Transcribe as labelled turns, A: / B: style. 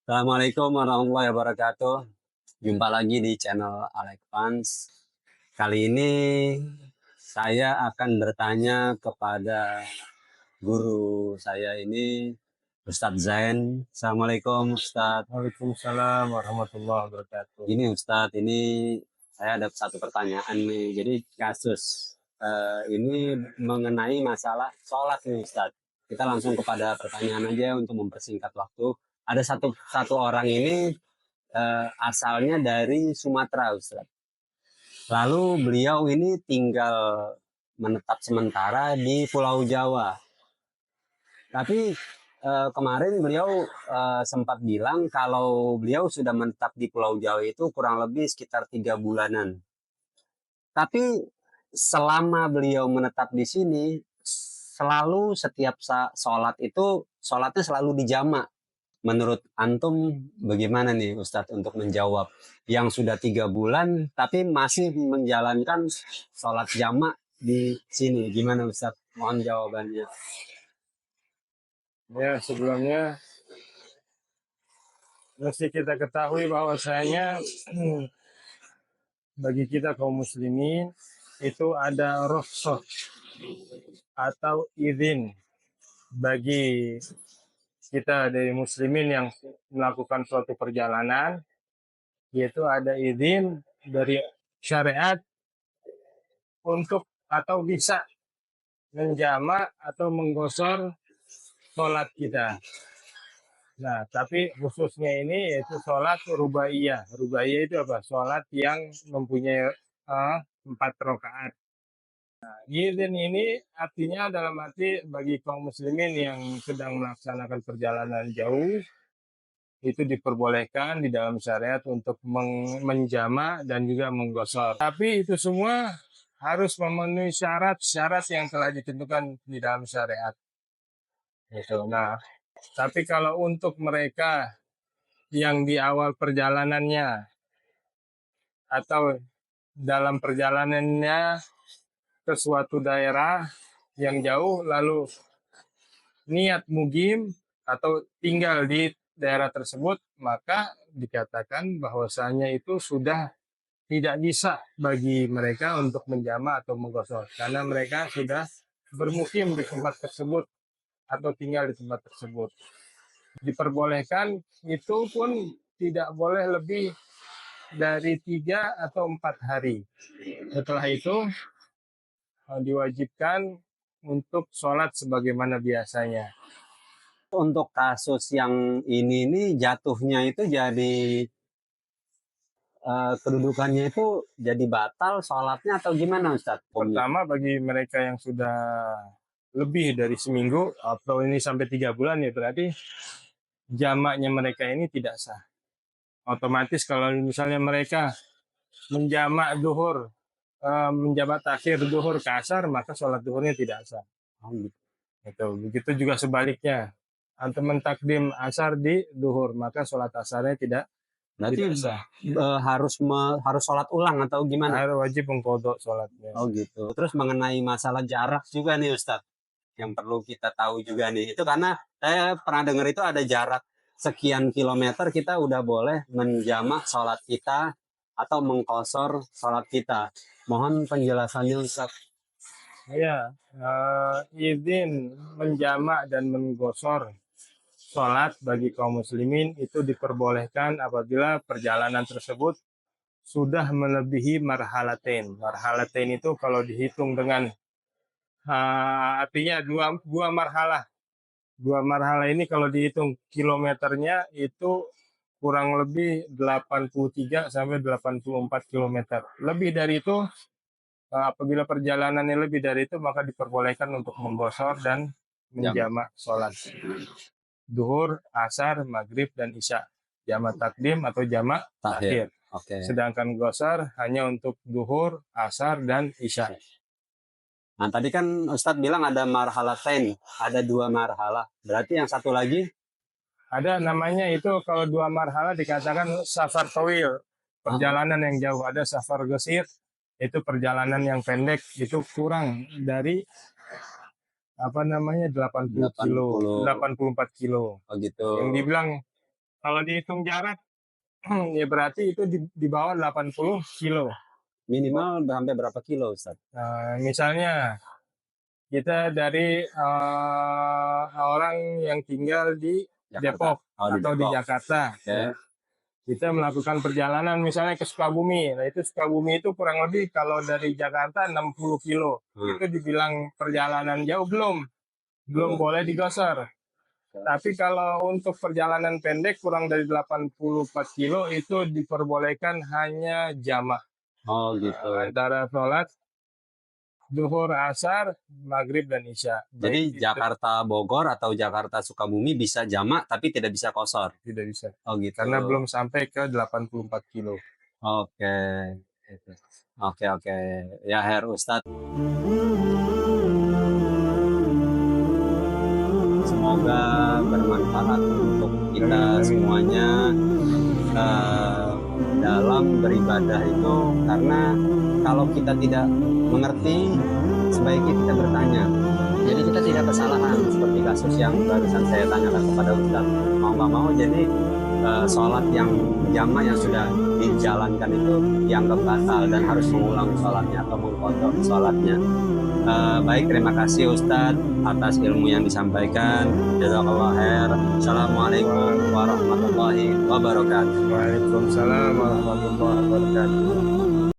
A: Assalamualaikum warahmatullahi wabarakatuh. Jumpa lagi di channel Alex Fans. Kali ini saya akan bertanya kepada guru saya ini, Ustadz Zain. Assalamualaikum Ustadz.
B: Waalaikumsalam warahmatullahi wabarakatuh.
A: Ini Ustadz, ini saya ada satu pertanyaan nih. Jadi kasus ini mengenai masalah sholat nih Ustadz. Kita langsung kepada pertanyaan aja untuk mempersingkat waktu. Ada satu orang ini asalnya dari Sumatera, Ustaz. Lalu beliau ini tinggal menetap sementara di Pulau Jawa. Tapi kemarin beliau sempat bilang kalau beliau sudah menetap di Pulau Jawa itu kurang lebih sekitar 3 bulanan. Tapi selama beliau menetap di sini, selalu setiap sholat itu sholatnya selalu dijamak. Menurut antum bagaimana nih Ustadz untuk menjawab yang sudah 3 bulan tapi masih menjalankan sholat jamak di sini? Gimana Ustadz? Mohon jawabannya.
B: Ya, sebelumnya mesti kita ketahui bahwasanya bagi kita kaum muslimin itu ada rukhsah atau izin bagi kita dari muslimin yang melakukan suatu perjalanan, yaitu ada izin dari syariat untuk atau bisa menjamak atau menggosor sholat kita. Nah, tapi khususnya ini yaitu sholat rubaiyah. Rubaiyah itu apa? Sholat yang mempunyai 4 rakaat. Nah, izin ini artinya dalam arti bagi kaum muslimin yang sedang melaksanakan perjalanan jauh, itu diperbolehkan di dalam syariat untuk menjama dan juga menggosor. Tapi itu semua harus memenuhi syarat-syarat yang telah ditentukan di dalam syariat. Gitu. Nah, tapi kalau untuk mereka yang di awal perjalanannya atau dalam perjalanannya ke suatu daerah yang jauh lalu niat mugim atau tinggal di daerah tersebut, maka dikatakan bahwasanya itu sudah tidak bisa bagi mereka untuk menjama atau menggosok karena mereka sudah bermukim di tempat tersebut atau tinggal di tempat tersebut. Diperbolehkan itu pun tidak boleh lebih dari 3 atau 4 hari. Setelah itu diwajibkan untuk sholat sebagaimana biasanya.
A: Untuk kasus yang ini nih jatuhnya itu jadi kedudukannya itu jadi batal sholatnya atau gimana Ustadz?
B: Pertama bagi mereka yang sudah lebih dari seminggu atau ini sampai 3 bulan ya berarti jamaknya mereka ini tidak sah. Otomatis kalau misalnya mereka menjamak duhur, menjamak takhir duhur ke asar, maka sholat duhurnya tidak sah. Gitu. Begitu juga sebaliknya. Antum mentakdim asar di duhur, maka sholat asarnya tidak
A: Berarti
B: sah.
A: harus sholat ulang atau gimana?
B: Harus wajib mengkodok sholatnya.
A: Oh gitu. Terus mengenai masalah jarak juga nih Ustadz, yang perlu kita tahu juga nih. Itu karena saya pernah dengar itu ada jarak sekian kilometer kita udah boleh menjamak sholat kita atau mengkosor sholat kita. Mohon penjelasannya Ustadz.
B: Ya, izin menjamak dan menggosor sholat bagi kaum muslimin itu diperbolehkan apabila perjalanan tersebut sudah melebihi marhalatain. Marhalatain itu kalau dihitung dengan artinya dua marhalah. Dua marhalah ini kalau dihitung kilometernya itu kurang lebih 83 sampai 84 kilometer. Lebih dari itu, apabila perjalanannya lebih dari itu, maka diperbolehkan untuk menggosor dan menjamak sholat. Duhur, asar, maghrib, dan isya. Jamak takdim atau jamak takhir.
A: Oke.
B: Sedangkan gosar hanya untuk duhur, asar, dan isya.
A: Nah tadi kan Ustadz bilang ada marhalatain, ada 2 marhalah. Berarti yang satu lagi?
B: Ada namanya itu kalau 2 marhalah dikatakan safar tawil, perjalanan yang jauh. Ada safar gesir, itu perjalanan yang pendek, itu kurang dari 80 kilo, 84 kilo.
A: Oh gitu.
B: Yang dibilang Kalau dihitung jarak, ya berarti itu di bawah 80 kilo.
A: Minimal sampai berapa kilo, Ustaz?
B: Misalnya kita dari orang yang tinggal di
A: Jakarta.
B: Depok
A: Oh, di
B: atau di
A: Depok.
B: Jakarta,
A: Oke.
B: kita melakukan perjalanan misalnya ke Sukabumi. Nah, itu Sukabumi itu kurang lebih kalau dari Jakarta 60 kilo. Itu dibilang perjalanan jauh belum boleh digosor. Tapi kalau untuk perjalanan pendek kurang dari 84 kilo itu diperbolehkan hanya jamak.
A: Oh, gitu.
B: Antara sholat Duhur, Asar, Maghrib, dan Isya.
A: Jadi Jakarta Bogor atau Jakarta Sukabumi bisa jamak tapi tidak bisa kosor.
B: Tidak bisa.
A: Oh, gitu.
B: Karena belum sampai ke 84 kilo.
A: Oke. Oke. Ya, Her Ustadz. Semoga bermanfaat untuk kita semuanya dalam beribadah itu, karena kalau kita tidak mengerti sebaiknya kita bertanya. Jadi kita tidak kesalahan seperti kasus yang barusan saya tanyakan kepada Ustaz. Mau nggak mau jadi sholat yang jamak yang sudah dijalankan itu dianggap batal dan harus mengulang sholatnya atau mengkodok sholatnya. Baik, terima kasih Ustadz atas ilmu yang disampaikan. Jazakallah khair. Assalamualaikum warahmatullahi wabarakatuh.
B: Waalaikumsalam warahmatullahi wabarakatuh.